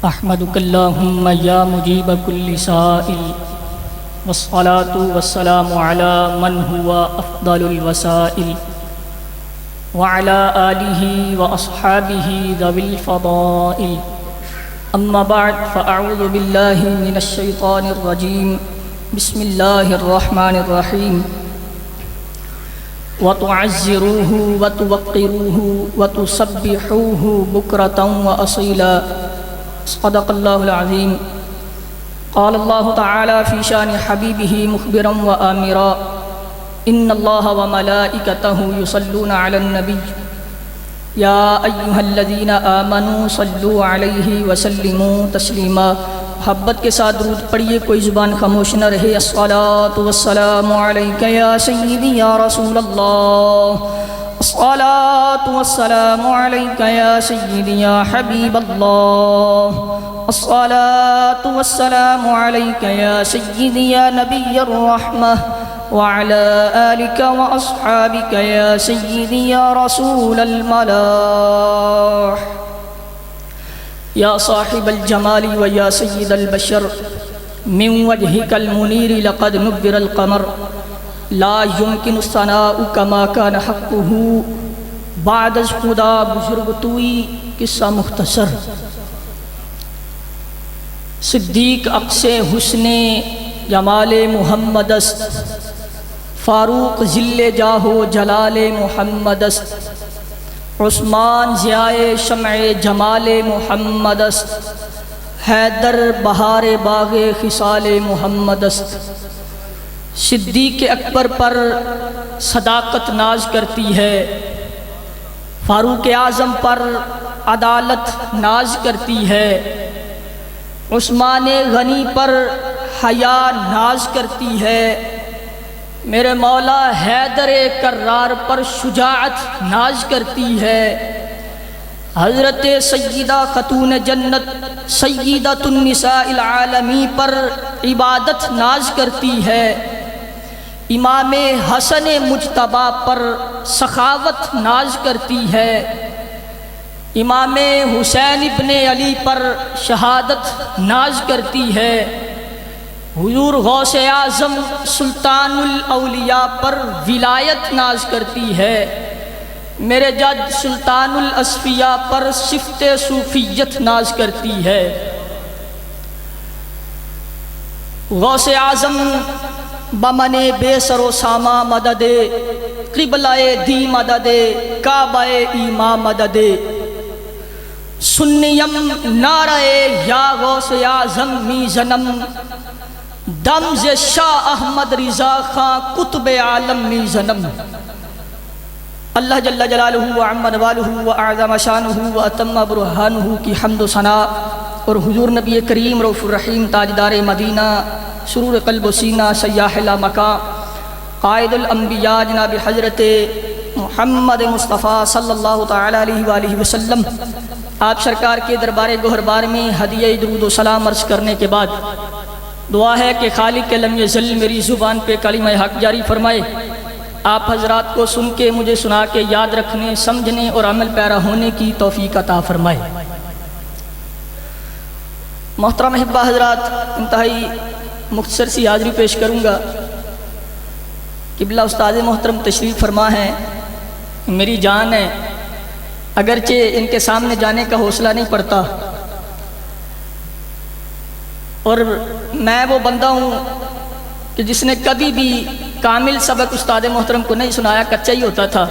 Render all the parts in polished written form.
احمدک اللہم یا مجیب کل سائل والصلاة والسلام علی من ہوا افضل الوسائل وعلی آلہ واصحابہ ذوی الفضائل اما بعد فاعوذ باللہ من الشیطان الرجیم بسم اللہ الرحمن الرحیم وتعزروه وتوقروه وتسبحوه بكرة وأصيلا صدق الله العظيم. قال الله تعالى في شان حبيبه مخبرا وآمرا إن الله وملائكته يصلون على النبي يا أيها الذين آمنوا صلوا عليه وسلموا تسليما. محبت کے ساتھ درود پڑھیے، کوئی زبان خاموش نہ رہے. الصلاۃ والسلام علیک یا سیدی یا رسول اللہ، الصلاۃ والسلام علیک یا سیدی یا حبیب اللہ، الصلاۃ والسلام علیک یا سیدی یا نبی الرحمہ وعلی آلک واصحابک یا سیدی یا رسول الملاح. یا صاحب الجمال و یا سید البشر من وجهك المنیر لقد نبر القمر لا يمكن الثناء كما كان حقه بعد از خدا بزرگ توئی. قصہ مختصر. صدیق عکس حسن جمال محمد است، فاروق ذل جاہ و جلال محمد است، عثمان ضیائے شمع جمال محمد است، حیدر بہار باغ خصال محمد است. صدیق اکبر پر صداقت ناز کرتی ہے، فاروق اعظم پر عدالت ناز کرتی ہے، عثمان غنی پر حیا ناز کرتی ہے، میرے مولا حیدر کرار پر شجاعت ناز کرتی ہے، حضرت سیدہ خاتون جنت سیدۃ النساء العالمی پر عبادت ناز کرتی ہے، امام حسن مجتبی پر سخاوت ناز کرتی ہے، امام حسین ابن علی پر شہادت ناز کرتی ہے، حضور غوث اعظم سلطان الاولیاء پر ولایت ناز کرتی ہے، میرے جد سلطان الاصفیاء پر صفت صوفیت ناز کرتی ہے. غوث اعظم بمن بے سر و ساما مدد، قبلہ دی مدد، کعبہ ایما مدد، سنیم نعرہ یا غوث اعظم می زنم، دمز شاہ احمد رضا خان قطب عالم می زنم. اللہ جل جلالہ وعم نوالہ واعظم شانہ واتم برہانہ کی حمد و ثنا، اور حضور نبی کریم رؤوف الرحیم تاجدار مدینہ سرور قلب و سینہ سیاح لا مکان قائد الانبیاء جناب حضرت محمد مصطفیٰ صلی اللہ تعالی علیہ وآلہ وسلم، آپ سرکار کے دربار گوہربار میں ہدیہ درود و سلام عرض کرنے کے بعد دعا ہے کہ خالق لم یزل میری زبان پہ کلمہ حق جاری فرمائے. آپ حضرات کو سن کے مجھے سنا کے یاد رکھنے، سمجھنے اور عمل پیرا ہونے کی توفیق عطا فرمائے. محترم احبہ حضرات، انتہائی مختصر سی حاضری پیش کروں گا. قبلہ استاد محترم تشریف فرما ہے، میری جان ہے، اگرچہ ان کے سامنے جانے کا حوصلہ نہیں پڑتا، اور میں وہ بندہ ہوں کہ جس نے کبھی بھی کامل سبق استاد محترم کو نہیں سنایا، کچا ہی ہوتا تھا.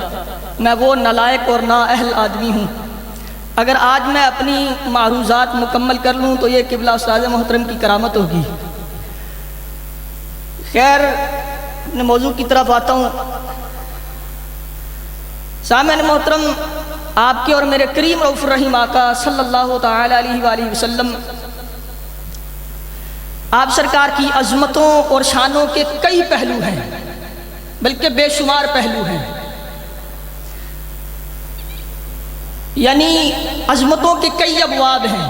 میں وہ نالائق اور نااہل آدمی ہوں. اگر آج میں اپنی معروضات مکمل کر لوں تو یہ قبلہ استاد محترم کی کرامت ہوگی. خیر، اپنے موضوع کی طرف آتا ہوں. سامعین محترم، آپ کے اور میرے کریم رؤوف الرحیم آقا صلی اللہ تعالی علیہ وآلہ وسلم، آپ سرکار کی عظمتوں اور شانوں کے کئی پہلو ہیں، بلکہ بے شمار پہلو ہیں. یعنی عظمتوں کے کئی ابواب ہیں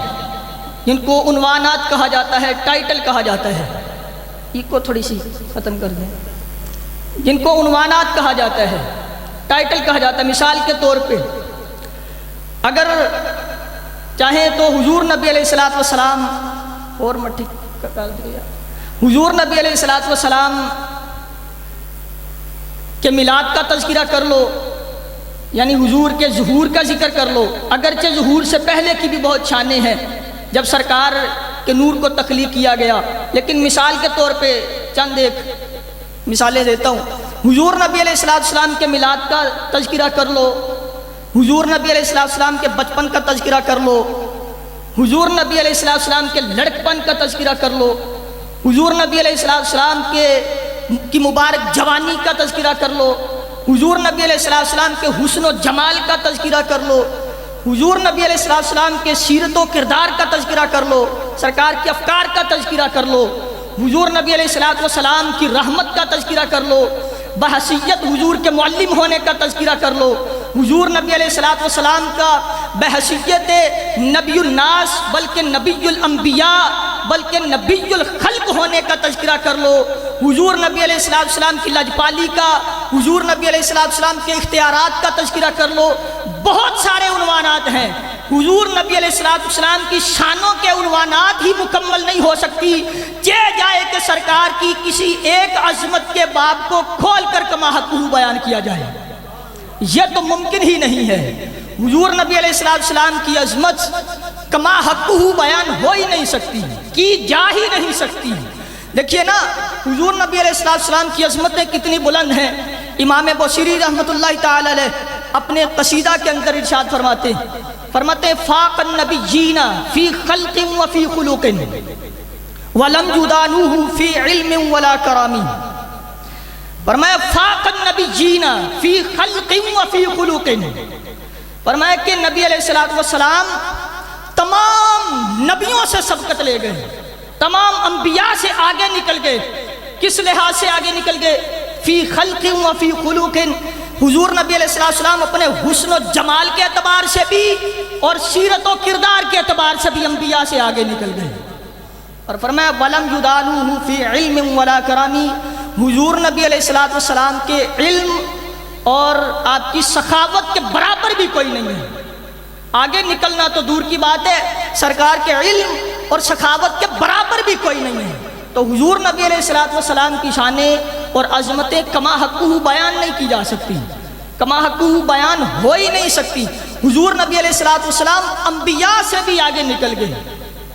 جن کو عنوانات کہا جاتا ہے، ٹائٹل کہا جاتا ہے. یہ کو تھوڑی سی ختم کر دیں. جن کو عنوانات کہا جاتا ہے، ٹائٹل کہا جاتا ہے. مثال کے طور پہ اگر چاہیں تو حضور نبی علیہ الصلوۃ والسلام اور مٹی کر دیا، حضور نبی علیہ الصلوۃ والسلام کے میلاد کا تذکرہ کر لو، یعنی حضور کے ظہور کا ذکر کر لو، اگرچہ ظہور سے پہلے کی بھی بہت شانیں ہیں جب سرکار کے نور کو تخلیق کیا گیا، لیکن مثال کے طور پہ چند ایک مثالیں دیتا ہوں۔ حضور نبی علیہ السلام کے میلاد کا تذکرہ کر لو، حضور نبی علیہ السلام کے بچپن کا تذکرہ کر لو، حضور نبی علیہ السلام کے لڑکپن کا تذکرہ کر لو، حضور نبی علیہ السلام کی مبارک جوانی کا تذکرہ کر لو، حضور نبی علیہ السلام کے حسن و جمال کا تذکرہ کر لو، حضور نبی علیہ السلام کے سیرت و کردار کا تذکرہ کر لو، سرکار کے افکار کا تذکرہ کر لو، حضور نبی علیہ السلام کی رحمت کا تذکرہ کر لو، بحیثیت حضور کے معلم ہونے کا تذکرہ کر لو، حضور نبی علیہ السلام کا بحیثیت نبی الناس بلکہ نبی الانبیاء بلکہ نبی الخلق ہونے کا تذکرہ کر لو، حضور نبی علیہ السلام کی لجپالی کا، حضور نبی علیہ السلام کے اختیارات کا تذکرہ کر لو۔ بہت سارے عنوانات ہیں، حضور نبی علیہ السلام کی شانوں کے عنوانات ہی مکمل نہیں ہو سکتی، جائے کہ سرکار کی کسی ایک عظمت کے باب کو کھول کر کما حقہ بیان کیا جائے، یہ تو ممکن ہی نہیں ہے۔ حضور نبی علیہ السلام کی عظمت کما حقہ بیان ہو ہی نہیں سکتی، کی جا ہی نہیں سکتی۔ دیکھیے نا حضور نبی علیہ السلام کی عظمتیں کتنی بلند ہیں۔ امام بصیری رحمۃ اللہ تعالی علیہ اپنے قصیدہ کے اندر ارشاد فرماتے ہیں فاق النبیین فی خلق و فی خلق ولم یدانوہ فی علم ولا کرام۔ فرمایا فاق النبیین فی خلق و فی خلق، فرمایا کہ نبی علیہ السلام تمام نبیوں سے سبقت لے گئے، تمام انبیاء سے آگے نکل گئے۔ کس لحاظ سے آگے نکل گئے؟ فی خلق و فی خلق، حضور نبی علیہ السلام اپنے حسن و جمال کے اعتبار سے بھی اور سیرت و کردار کے اعتبار سے بھی انبیاء سے آگے نکل گئے۔ اور فرمایا وَلَمْ يُدَانُوهُ فِي عِلْمٍ وَلَا كَرَامٍ، حضور نبی علیہ السلام کے علم اور آپ کی سخاوت کے برابر بھی کوئی نہیں ہے۔ آگے نکلنا تو دور کی بات ہے، سرکار کے علم اور سخاوت کے برابر بھی کوئی نہیں ہے۔ تو حضور نبی علیہ السلام کی شانیں اور عظمتیں کما حقہ بیان نہیں کی جا سکتی، کما حقہ بیان ہو ہی نہیں سکتی۔ حضور نبی علیہ السلام انبیاء سے بھی آگے نکل گئے،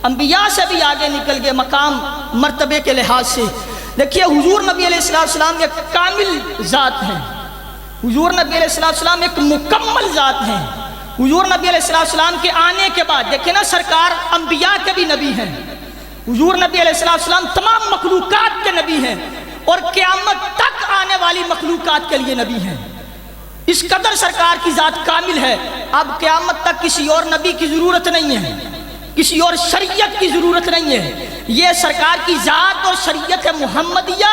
انبیاء سے بھی آگے نکل گئے مقام مرتبے کے لحاظ سے۔ دیکھیے حضور نبی علیہ السلام ایک کامل ذات ہیں، حضور نبی علیہ السلام ایک مکمل ذات ہیں۔ حضور نبی علیہ السلام کے آنے کے بعد دیکھیں نا سرکار انبیاء کے بھی نبی ہیں، حضور نبی علیہ السلام تمام مخلوقات کے نبی ہیں اور قیامت تک آنے والی مخلوقات کے لیے نبی ہیں۔ اس قدر سرکار کی ذات کامل ہے، اب قیامت تک کسی اور نبی کی ضرورت نہیں ہے، کسی اور شریعت کی ضرورت نہیں ہے۔ یہ سرکار کی ذات اور شریعت ہے محمدیہ،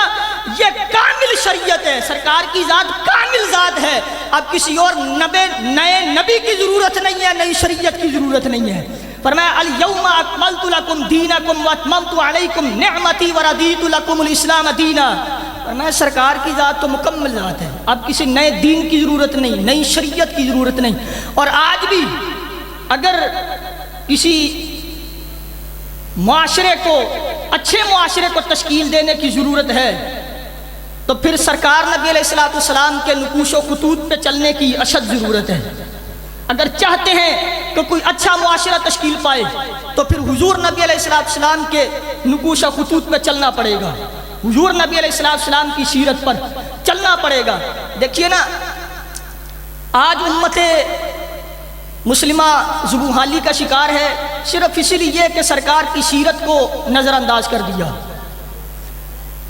یہ کامل شریعت ہے، سرکار کی ذات کامل ذات ہے۔ اب کسی اور نئے نبی کی ضرورت نہیں ہے، نئی شریعت کی ضرورت نہیں ہے۔ فرمایا الیوم اکملت لکم دینکم واتممت علیکم نعمتی ورضیت لکم الاسلام دینا۔ فرمایا سرکار کی ذات تو مکمل ذات ہے، اب کسی نئے دین کی ضرورت نہیں، نئی شریعت کی ضرورت نہیں۔ اور آج بھی اگر کسی معاشرے کو، اچھے معاشرے کو تشکیل دینے کی ضرورت ہے تو پھر سرکار نبی علیہ السلام کے نقوش و خطوط پہ چلنے کی اشد ضرورت ہے۔ اگر چاہتے ہیں کہ کوئی اچھا معاشرہ تشکیل پائے تو پھر حضور نبی علیہ السلام کے نقوش و خطوط پہ چلنا پڑے گا، حضور نبی علیہ السلام کی سیرت پر چلنا پڑے گا۔ دیکھیے نا آج امت مسلمہ ذبحالی کا شکار ہے صرف اسی لیے کہ سرکار کی سیرت کو نظر انداز کر دیا۔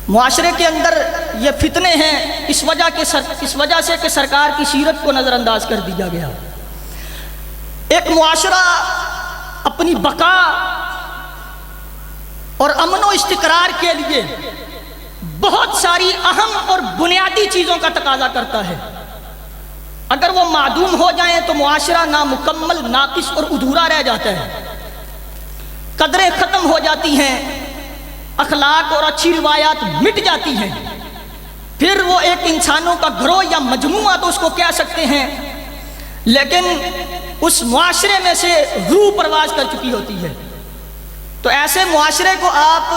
معاشرے کے اندر یہ فتنے ہیں اس وجہ سے کہ سرکار کی سیرت کو نظر انداز کر دیا گیا۔ ایک معاشرہ اپنی بقا اور امن و استقرار کے لیے بہت ساری اہم اور بنیادی چیزوں کا تقاضا کرتا ہے، اگر وہ معدوم ہو جائیں تو معاشرہ نامکمل، ناقص اور ادھورا رہ جاتا ہے، قدریں ختم ہو جاتی ہیں، اخلاق اور اچھی روایات مٹ جاتی ہیں، پھر وہ ایک انسانوں کا گروہ یا مجموعہ تو اس کو کہہ سکتے ہیں، لیکن اس معاشرے میں سے روح پرواز کر چکی ہوتی ہے۔ تو ایسے معاشرے کو آپ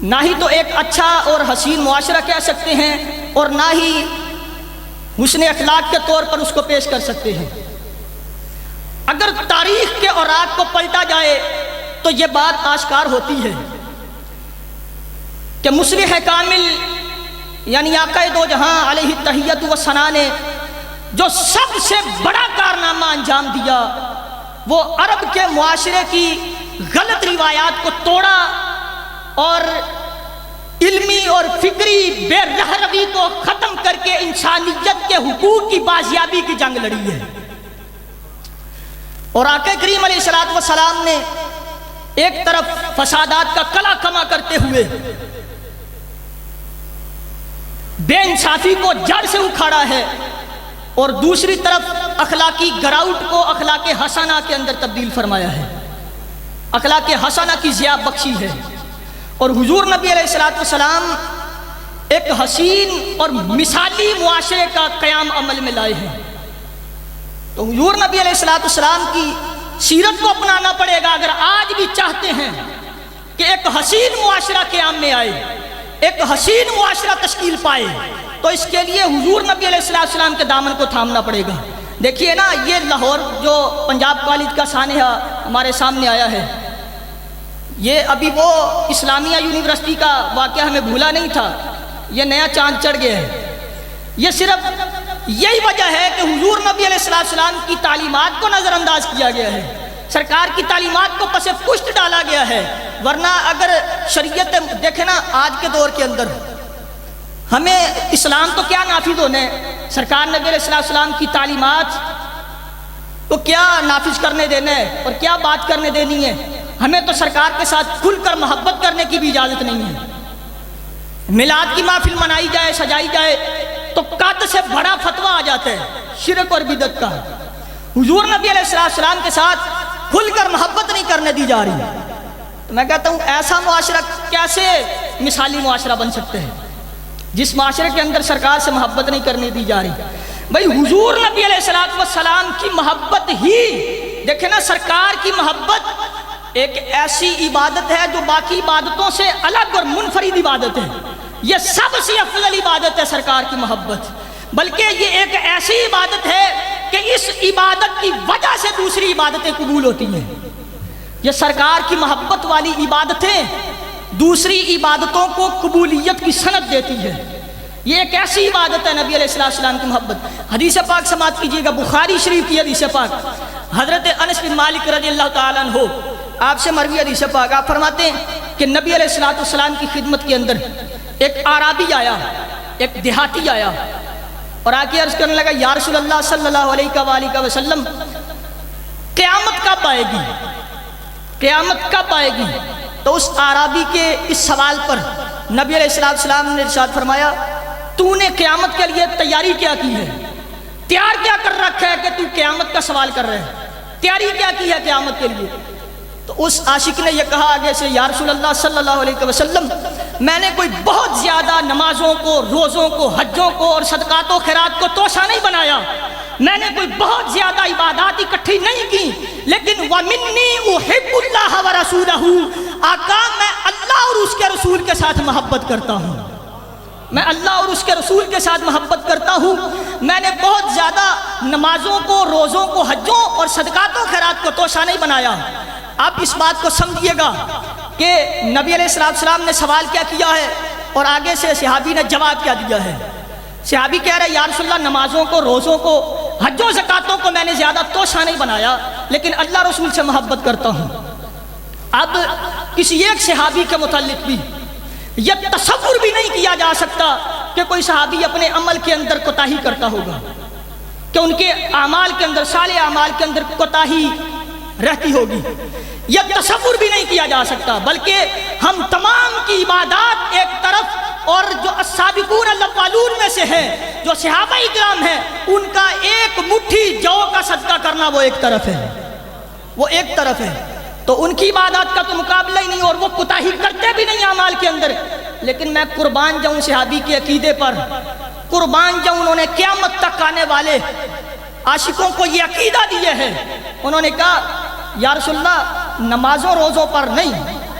نہ ہی تو ایک اچھا اور حسین معاشرہ کہہ سکتے ہیں اور نہ ہی حسن اخلاق کے طور پر اس کو پیش کر سکتے ہیں۔ اگر تاریخ کے اوراق کو پلٹا جائے تو یہ بات آشکار ہوتی ہے کہ مصلح کامل یعنی آقا دو جہاں علیہ التحیۃ والثناء نے جو سب سے بڑا کارنامہ انجام دیا وہ عرب کے معاشرے کی غلط روایات کو توڑا اور علمی اور فکری بے رہروی کو ختم کر کے انسانیت کے حقوق کی بازیابی کی جنگ لڑی ہے۔ اور آقا کریم علیہ السلام نے ایک طرف فسادات کا کلا کما کرتے ہوئے بے انصافی کو جڑ سے اکھاڑا ہے اور دوسری طرف اخلاقی گراؤٹ کو اخلاق حسنہ کے اندر تبدیل فرمایا ہے، اخلاق حسنہ کی ضیاء بخشی ہے۔ اور حضور نبی علیہ السلام ایک حسین اور مثالی معاشرے کا قیام عمل میں لائے ہیں۔ تو حضور نبی علیہ السلام کی سیرت کو اپنانا پڑے گا اگر آج بھی چاہتے ہیں کہ ایک حسین معاشرہ قیام میں آئے، ایک حسین معاشرہ تشکیل پائے، تو اس کے لیے حضور نبی علیہ السلام کے دامن کو تھامنا پڑے گا۔ دیکھیے نا، یہ لاہور جو پنجاب کالج کا سانحہ ہمارے سامنے آیا ہے، یہ ابھی وہ اسلامیہ یونیورسٹی کا واقعہ ہمیں بھولا نہیں تھا، یہ نیا چاند چڑھ گیا ہے۔ یہ صرف یہی وجہ ہے کہ حضور نبی علیہ السلام کی تعلیمات کو نظر انداز کیا گیا ہے، سرکار کی تعلیمات کو پس پشت ڈالا گیا ہے۔ ورنہ اگر شریعت دیکھیں نا، آج کے دور کے اندر ہمیں اسلام تو کیا نافذ ہونا ہے، سرکار نبی علیہ السلام کی تعلیمات تو کیا نافذ کرنے دینا ہے اور کیا بات کرنے دینی ہے۔ ہمیں تو سرکار کے ساتھ کھل کر محبت کرنے کی بھی اجازت نہیں ہے۔ میلاد کی محفل منائی جائے، سجائی جائے تو قد سے بڑا فتویٰ آ جاتا ہے شرک اور بدعت کا۔ حضور نبی علیہ السلام کے ساتھ کھل کر محبت نہیں کرنے دی جا رہی۔ تو میں کہتا ہوں ایسا معاشرہ کیسے مثالی معاشرہ بن سکتے ہیں جس معاشرے کے اندر سرکار سے محبت نہیں کرنے دی جا رہی۔ بھائی حضور نبی علیہ السلام کی محبت ہی، دیکھیں نا، سرکار کی محبت ایک ایسی عبادت ہے جو باقی عبادتوں سے الگ اور منفرد عبادت ہے۔ یہ سب سے افضل عبادت ہے سرکار کی محبت، بلکہ یہ ایک ایسی عبادت ہے کہ اس عبادت کی وجہ سے دوسری عبادتیں قبول ہوتی ہیں۔ یہ سرکار کی محبت والی عبادتیں دوسری عبادتوں کو قبولیت کی سند دیتی ہے۔ یہ ایک ایسی عبادت ہے نبی علیہ السلام کی محبت۔ حدیث پاک سماعت کیجیے گا، بخاری شریف کی حدیث پاک، حضرت انس بن مالک رضی اللہ تعالیٰ عنہ آپ سے مروی حدیث پاک، آپ فرماتے ہیں کہ نبی علیہ السلام کی خدمت کے اندر ایک اعرابی آیا، ایک دیہاتی آیا اور آ کے عرض کرنے لگا، یا رسول اللہ صلی اللہ علیہ وسلم، قیامت کب آئے گی؟ قیامت کب آئے گی؟ تو اس اعرابی کے اس سوال پر نبی علیہ السلام نے ارشاد فرمایا، تو نے قیامت کے لیے تیاری کیا کی ہے؟ تیار کیا کر رکھا ہے کہ تو قیامت کا سوال کر رہے ہیں؟ تیاری کیا کی ہے قیامت کے لیے؟ تو اس عاشق نے یہ کہا آگے سے، یا رسول اللہ صلی اللہ علیہ وسلم، میں نے کوئی بہت زیادہ نمازوں کو، روزوں کو، حجوں کو اور صدقات و خیرات کو توشہ نہیں بنایا، میں نے کوئی بہت زیادہ عبادات اکٹھی نہیں کی، لیکن وَمِنِّي أُحِبُّ اللَّهَ وَرَسُولَهُ، آقا میں اللہ اور اس کے رسول کے ساتھ محبت کرتا ہوں، میں اللہ اور اس کے رسول کے ساتھ محبت کرتا ہوں، میں نے بہت زیادہ نمازوں کو، روزوں کو، حجوں اور صدقات و خیرات کو توشہ نہیں بنایا۔ آپ اس بات کو سمجھیے گا کہ نبی علیہ السلام نے سوال کیا کیا ہے اور آگے سے صحابی نے جواب کیا دیا ہے۔ صحابی کہہ رہے، یا رسول اللہ، نمازوں کو، روزوں کو، حجوں زکاتوں کو میں نے زیادہ توشہ نہیں بنایا، لیکن اللہ رسول سے محبت کرتا ہوں۔ اب کسی ایک صحابی کے متعلق بھی یہ تصور بھی نہیں کیا جا سکتا کہ کوئی صحابی اپنے عمل کے اندر کوتاہی کرتا ہوگا، کہ ان کے اعمال کے اندر، صالح اعمال کے اندر کوتاہی رہتی ہوگی، یہ تصور بھی نہیں کیا جا سکتا۔ بلکہ ہم تمام کی عبادات ایک طرف اور جو السابقون الاولون میں سے ہیں، جو صحابہ اکرام ہیں، ان کا ایک مٹھی جو کا صدقہ کرنا وہ ایک طرف ہے، وہ ایک طرف ہے، تو ان کی عبادات کا تو مقابلہ ہی نہیں، اور وہ کوتاہی کرتے بھی نہیں اعمال کے اندر۔ لیکن میں قربان جاؤں صحابی کے عقیدے پر، قربان جاؤں انہوں نے قیامت تک آنے والے عاشقوں کو یہ عقیدہ دیے ہے. انہوں نے کہا یا رسول اللہ نمازوں روزوں پر نہیں،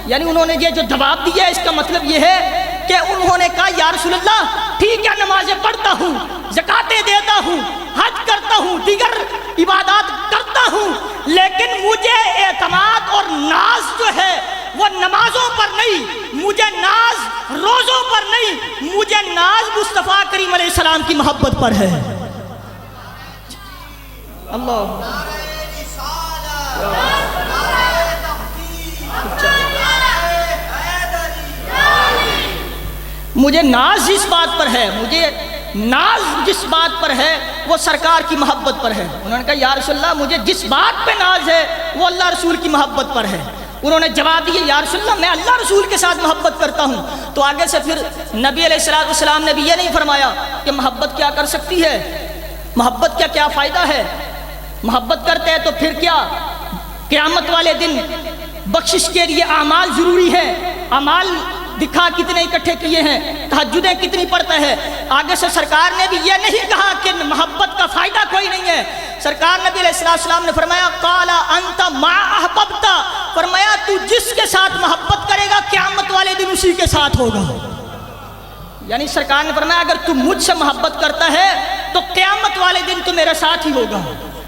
یعنی انہوں نے یہ جو جواب دیا ہے اس کا مطلب یہ ہے کہ انہوں نے کہا یا رسول اللہ ٹھیک ہے نمازیں پڑھتا ہوں، زکاتیں دیتا ہوں، حج کرتا ہوں، دیگر عبادات کرتا ہوں، لیکن مجھے اعتماد اور ناز جو ہے وہ نمازوں پر نہیں، مجھے ناز روزوں پر نہیں، مجھے ناز مصطفیٰ کریم علیہ السلام کی محبت پر ہے. اللہ مجھے ناز جس بات پر ہے، مجھے ناز جس بات پر ہے وہ سرکار کی محبت پر ہے. انہوں نے کہا یا رسول اللہ مجھے جس بات پہ ناز ہے وہ اللہ رسول کی محبت پر ہے. انہوں نے جواب دیا یا رسول اللہ میں اللہ رسول کے ساتھ محبت کرتا ہوں. تو آگے سے پھر نبی علیہ السلام نے بھی یہ نہیں فرمایا کہ محبت کیا کر سکتی ہے، محبت کا کیا فائدہ ہے، محبت کرتے ہیں تو پھر کیا قیامت والے دن بخشش کے لیے اعمال ضروری ہے، اعمال دکھا کتنے اکٹھے کیے ہیں، تہجدیں کتنی پڑھتا ہے. آگے سے سرکار نے بھی یہ نہیں کہا کہ محبت کا فائدہ کوئی نہیں ہے. سرکار نبی علیہ السلام نے فرمایا قال انت ما احببت، فرمایا تو جس کے ساتھ محبت کرے گا قیامت والے دن اسی کے ساتھ ہوگا. یعنی سرکار نے فرمایا اگر تو مجھ سے محبت کرتا ہے تو قیامت والے دن تو میرے ساتھ ہی ہوگا،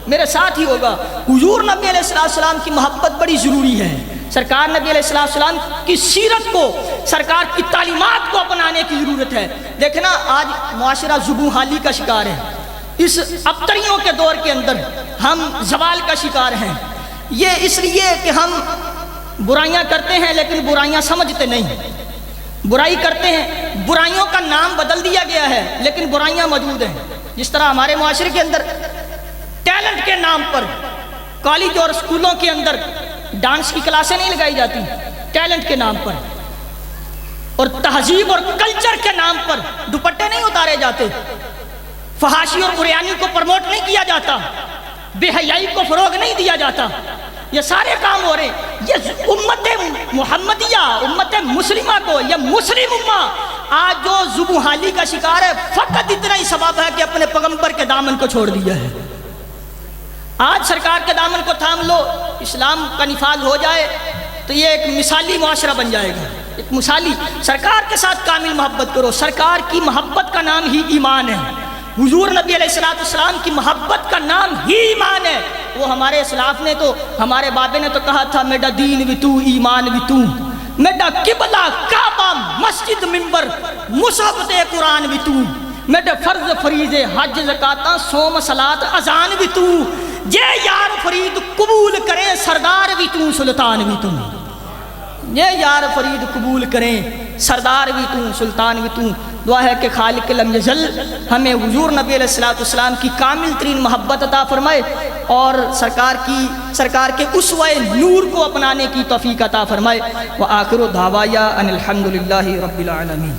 میرے ساتھ ہی ہوگا. حضور نبی علیہ السلام کی محبت بڑی ضروری ہے. سرکار نبی علیہ السلام کی سیرت کو، سرکار کی تعلیمات کو اپنانے کی ضرورت ہے. دیکھنا آج معاشرہ زبوں حالی کا شکار ہے. اس ابتریوں کے دور کے اندر ہم زوال کا شکار ہیں. یہ اس لیے کہ ہم برائیاں کرتے ہیں لیکن برائیاں سمجھتے نہیں. برائی کرتے ہیں، برائیوں کا نام بدل دیا گیا ہے لیکن برائیاں موجود ہیں. جس طرح ہمارے معاشرے کے اندر ٹیلنٹ کے نام پر کالج اور اسکولوں کے اندر ڈانس کی کلاسیں نہیں لگائی جاتی ٹیلنٹ کے نام پر، اور تہذیب اور کلچر کے نام پر دوپٹے نہیں اتارے جاتے، فحاشی اور بریانی کو پروموٹ نہیں کیا جاتا، بے حیائی کو فروغ نہیں دیا جاتا. یہ سارے کام ہو رہے ہیں. یہ امت محمدیہ، امت مسلمہ کو، یہ مسلم امہ آج جو ذبح حالی کا شکار ہے فقط اتنا ہی سبب ہے کہ اپنے پیغمبر کے دامن کو چھوڑ دیا ہے. آج سرکار کے دامن کو تھام لو، اسلام کا نفاذ ہو جائے تو یہ ایک مثالی معاشرہ بن جائے گا. ایک مثالی، سرکار کے ساتھ کامل محبت کرو. سرکار کی محبت کا نام ہی ایمان ہے. حضور نبی علیہ السلام کی محبت کا نام ہی ایمان ہے. وہ ہمارے اسلاف نے تو، ہمارے بابے نے تو کہا تھا میڈا دین بھی تو، ایمان بھی تو، میڈا قبلہ کعبہ مسجد منبر مصحف قرآن بھی تو، میڈا فرض فریض حج زکاتاں سوم صلاۃ اذان بھی تو، جے یار فرید قبول کریں سردار بھی تو سلطان بھی تو، یہ یار فرید قبول کریں سردار بھی تو سلطان بھی تو. دعا ہے کہ خالق لم یزل ہمیں حضور نبی علیہ السلام کی کامل ترین محبت عطا فرمائے اور سرکار کے اسوہ نور کو اپنانے کی توفیق عطا فرمائے. وآخر دعوایا ان الحمدللہ رب العالمین.